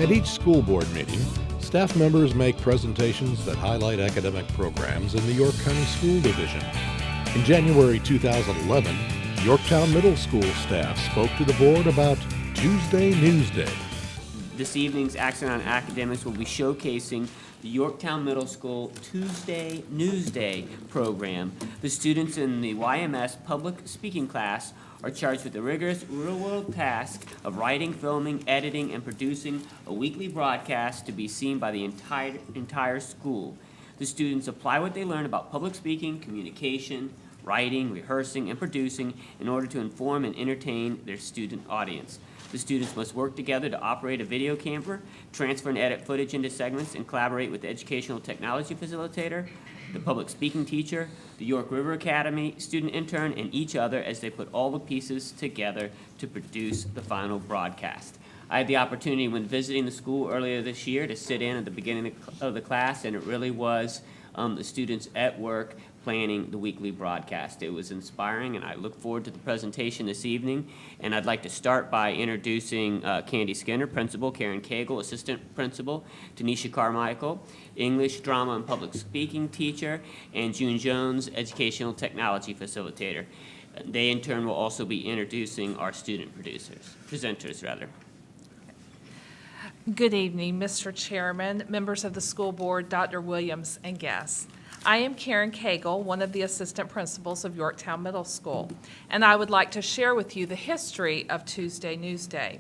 At each school board meeting, staff members make presentations that highlight academic programs in the York County School Division. In January 2011, Yorktown Middle School staff spoke to the board about Tuesday Newsday. This evening's Accent on Academics will be showcasing the Yorktown Middle School Tuesday Newsday program. The students in the YMS public speaking class are charged with the rigorous real-world task of writing, filming, editing, and producing a weekly broadcast to be seen by the entire school. The students apply what they learn about public speaking, communication, writing, rehearsing, and producing in order to inform and entertain their student audience. The students must work together to operate a video camera, transfer and edit footage into segments, and collaborate with the educational technology facilitator, the public speaking teacher, the York River Academy, student intern, and each other as they put all the pieces together to produce the final broadcast. I had the opportunity when visiting the school earlier this year to sit in at the beginning of the class, and it really was the students at work planning the weekly broadcast. It was inspiring, and I look forward to the presentation this evening. And I'd like to start by introducing Candy Skinner, principal, Karen Cagle, assistant principal, Tanisha Carmichael, English, drama, and public speaking teacher, and June Jones, educational technology facilitator. They, in turn, will also be introducing our student presenters. Good evening, Mr. Chairman, members of the school board, Dr. Williams, and guests. I am Karen Cagle, one of the assistant principals of Yorktown Middle School, and I would like to share with you the history of Tuesday Newsday.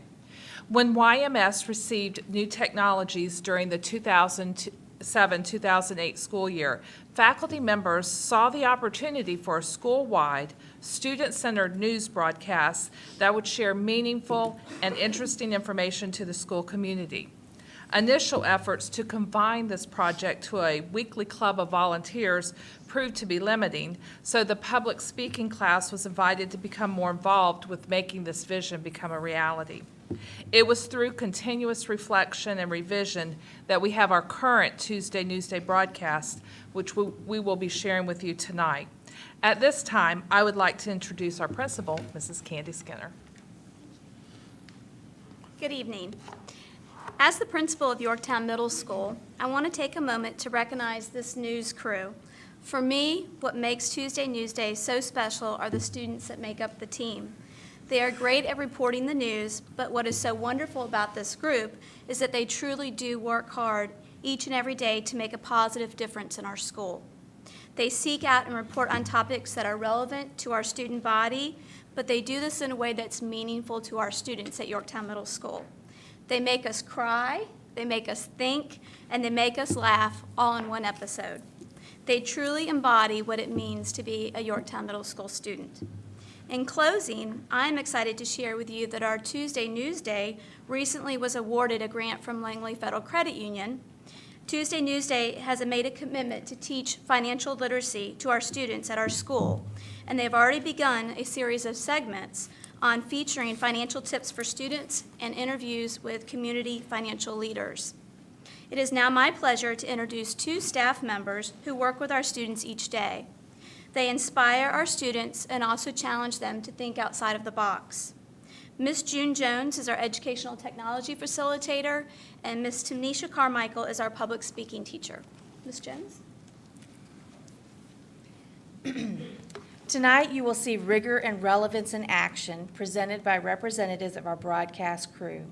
When YMS received new technologies during the 2007-2008 school year, faculty members saw the opportunity for a school-wide, student-centered news broadcast that would share meaningful and interesting information to the school community. Initial efforts to combine this project to a weekly club of volunteers proved to be limiting, so the public speaking class was invited to become more involved with making this vision become a reality. It was through continuous reflection and revision that we have our current Tuesday Newsday broadcast, which we will be sharing with you tonight. At this time, I would like to introduce our principal, Mrs. Candy Skinner. Good evening. As the principal of Yorktown Middle School, I want to take a moment to recognize this news crew. For me, what makes Tuesday Newsday so special are the students that make up the team. They are great at reporting the news, but what is so wonderful about this group is that they truly do work hard each and every day to make a positive difference in our school. They seek out and report on topics that are relevant to our student body, but they do this in a way that's meaningful to our students at Yorktown Middle School. They make us cry, they make us think, and they make us laugh all in one episode. They truly embody what it means to be a Yorktown Middle School student. In closing, I am excited to share with you that our Tuesday Newsday recently was awarded a grant from Langley Federal Credit Union. Tuesday Newsday has made a commitment to teach financial literacy to our students at our school, and they've already begun a series of segments on featuring financial tips for students and interviews with community financial leaders. It is now my pleasure to introduce two staff members who work with our students each day. They inspire our students and also challenge them to think outside of the box. Ms. June Jones is our educational technology facilitator, and Ms. Tanisha Carmichael is our public speaking teacher. Ms. Jones? Tonight, you will see rigor and relevance in action presented by representatives of our broadcast crew.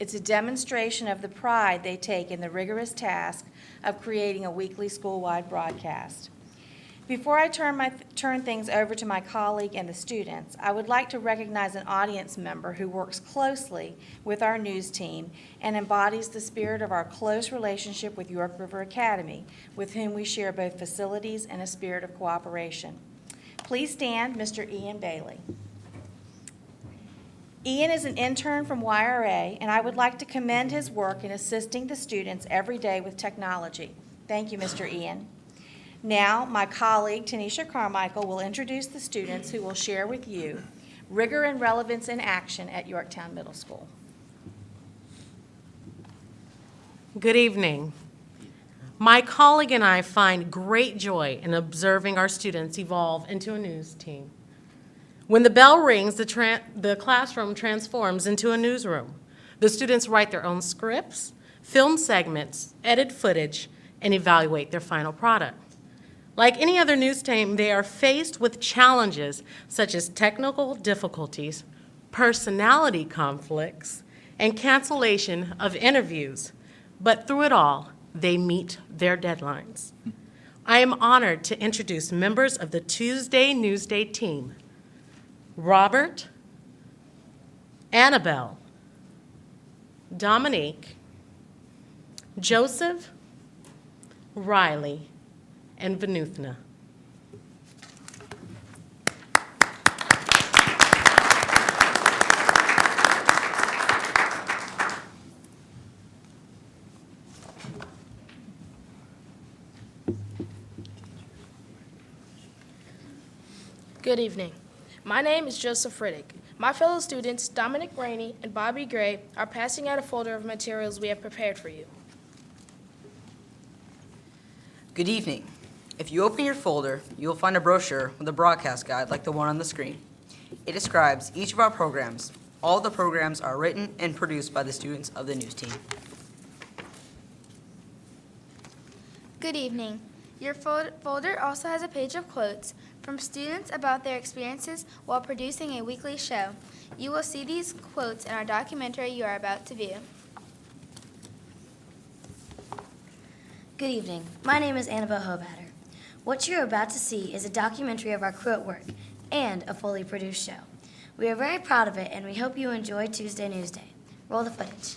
It's a demonstration of the pride they take in the rigorous task of creating a weekly school-wide broadcast. Before I turn things over to my colleague and the students, I would like to recognize an audience member who works closely with our news team and embodies the spirit of our close relationship with York River Academy, with whom we share both facilities and a spirit of cooperation. Please stand, Mr. Ian Bailey. Ian is an intern from YRA, and I would like to commend his work in assisting the students every day with technology. Thank you, Mr. Ian. Now, my colleague, Tanisha Carmichael, will introduce the students who will share with you rigor and relevance in action at Yorktown Middle School. Good evening. My colleague and I find great joy in observing our students evolve into a news team. When the bell rings, the classroom transforms into a newsroom. The students write their own scripts, film segments, edit footage, and evaluate their final product. Like any other news team, they are faced with challenges such as technical difficulties, personality conflicts, and cancellation of interviews. But through it all, they meet their deadlines. I am honored to introduce members of the Tuesday Newsday team: Robert, Annabelle, Dominique, Joseph, Riley, and Venuthna. Good evening. My name is Joseph Riddick. My fellow students, Dominic Rainey and Bobby Gray, are passing out a folder of materials we have prepared for you. Good evening. If you open your folder, you will find a brochure with a broadcast guide like the one on the screen. It describes each of our programs. All the programs are written and produced by the students of the news team. Good evening. Your folder also has a page of quotes from students about their experiences while producing a weekly show. You will see these quotes in our documentary you are about to view. Good evening. My name is Annabelle Hobatter. What you're about to see is a documentary of our crew at work and a fully produced show. We are very proud of it, and we hope you enjoy Tuesday Newsday. Roll the footage.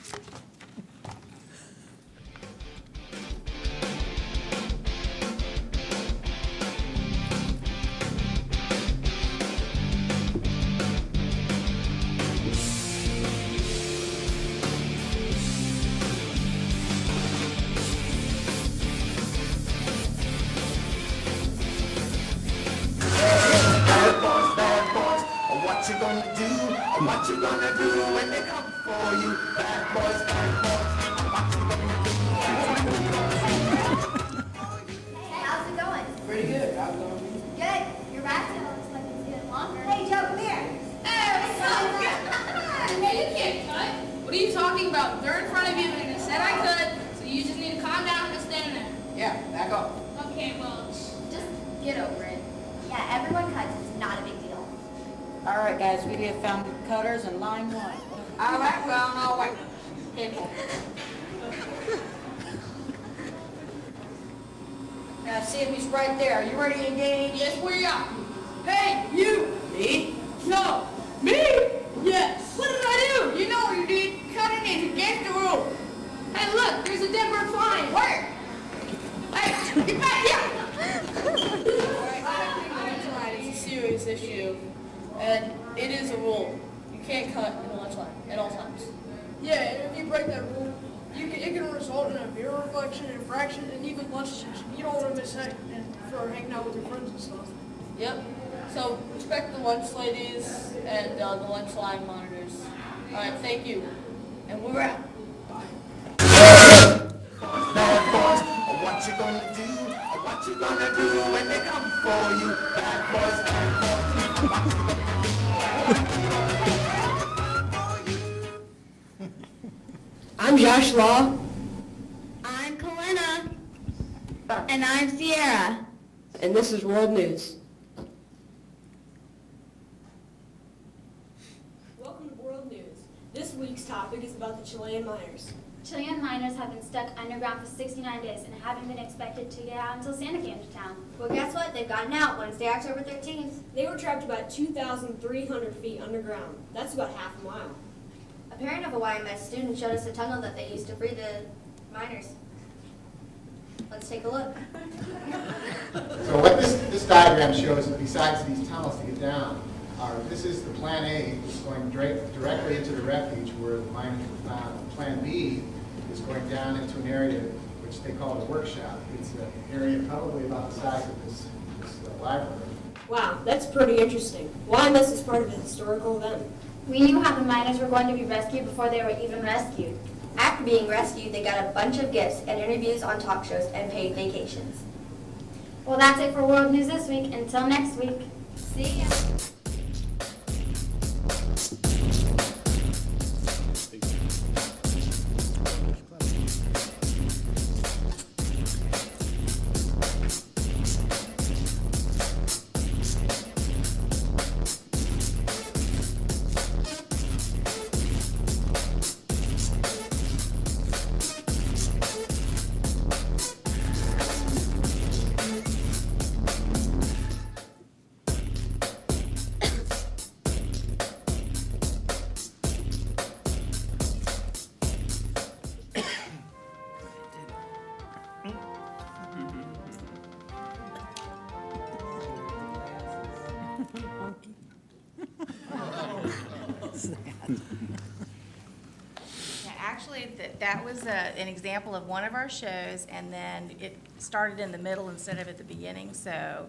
What you gonna do? What you gonna do when they come for you? Bad boys, what you gonna do? Hey, how's it going? Pretty good. How's it going? Good. Your rat tail looks like it's getting longer. Hey, Joe, come here. Hey, you can't cut. What are you talking about? They're in front of you and I said I could, so you just need to calm down and just stand there. Yeah, back up. Okay, well, Just get over it. Yeah, everyone cuts. It's not a big deal. All right, guys, we have found cutters in line one. All right, well, no, wait. Careful. Now, see if he's right there. Are you ready to engage? yes, we are. Hey, you! Me? No! Me? Yes! What did I do? You know what you did. Cutting is against the rules. Hey, look, there's a dead bird flying. Where? Hey, get back here! It's a serious issue, and it is a rule. You can't cut in the lunch line at all times. Yeah, and if you break that rule, it can result in a beer reflection, infraction, and even lunch session. You don't want to miss out and for hanging out with your friends and stuff. Yep. So respect the lunch ladies and the lunch line monitors. All right, thank you. And we're out. Bad boys, what you gonna do? What you gonna do when they come for you? Bad boys, I'm Josh Law. I'm Kalina. And I'm Sierra. And this is World News. Welcome to World News. This week's topic is about the Chilean miners. Chilean miners have been stuck underground for 69 days and haven't been expected to get out until Santa came to town. Well, guess what? They've gotten out Wednesday, October 13th. They were trapped about 2,300 feet underground. That's about half a mile. A parent of a YMS student showed us a tunnel that they used to free the miners. Let's take a look. So what this diagram shows, besides these tunnels to get down, this is the Plan A, which is going directly into the refuge where the miners were found. Plan B is going down into an area which they call the workshop. It's an area probably about the size of this library. Wow, that's pretty interesting. YMS is part of a historical event. We knew how the miners were going to be rescued before they were even rescued. After being rescued, they got a bunch of gifts and interviews on talk shows and paid vacations. Well, that's it for World News this week. Until next week. See ya. Yeah, actually, that was an example of one of our shows, and then it started in the middle instead of at the beginning, so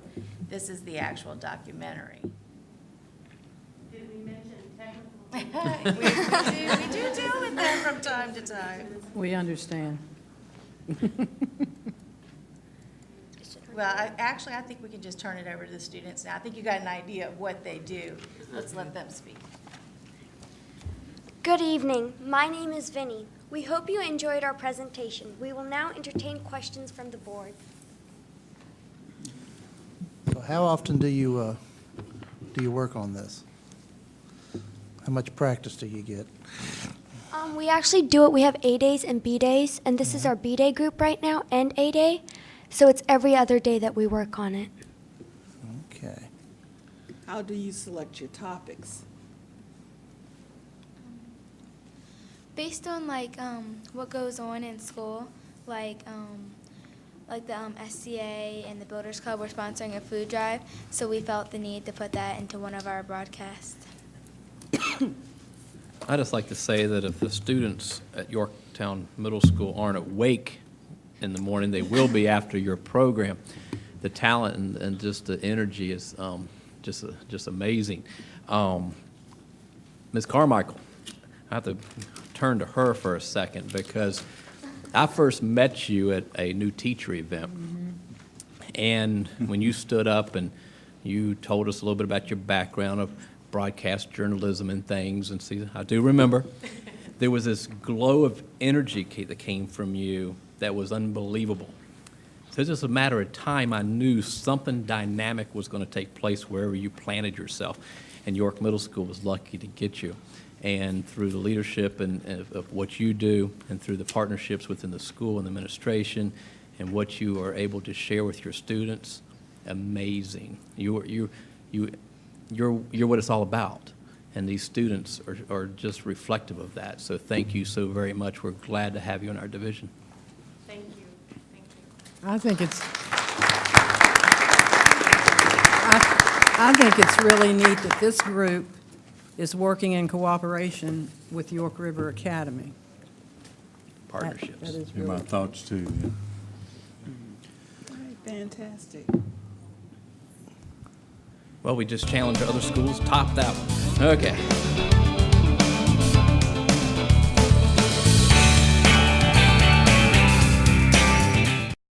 this is the actual documentary. Did we mention technical? We do deal with that from time to time. We understand. Well, actually, I think we can just turn it over to the students now. I think you got an idea of what they do. Let's let them speak. Good evening. My name is Vinny. We hope you enjoyed our presentation. We will now entertain questions from the board. So how often do you work on this? How much practice do you get? We actually do it. We have A days and B days, and this is our B day group right now and A day. So it's every other day that we work on it. Okay. How do you select your topics? Based on what goes on in school, like the SCA and the Builders Club were sponsoring a food drive, so we felt the need to put that into one of our broadcasts. I just like to say that if the students at Yorktown Middle School aren't awake in the morning, they will be after your program. The talent and just the energy is just amazing. Ms. Carmichael, I have to turn to her for a second because I first met you at a new teacher event. And when you stood up and you told us a little bit about your background of broadcast journalism and things, and see, I do remember, there was this glow of energy that came from you that was unbelievable. So it's just a matter of time. I knew something dynamic was going to take place wherever you planted yourself, and York Middle School was lucky to get you. And through the leadership and of what you do, and through the partnerships within the school and the administration, and what you are able to share with your students, amazing. You're what it's all about. And these students are just reflective of that. So thank you so very much. We're glad to have you in our division. Thank you. Thank you. I think it's really neat that this group is working in cooperation with York River Academy. Partnerships. That is In my really thoughts too. Yeah. All right, fantastic. Well, we just challenged other schools, top that one. Okay.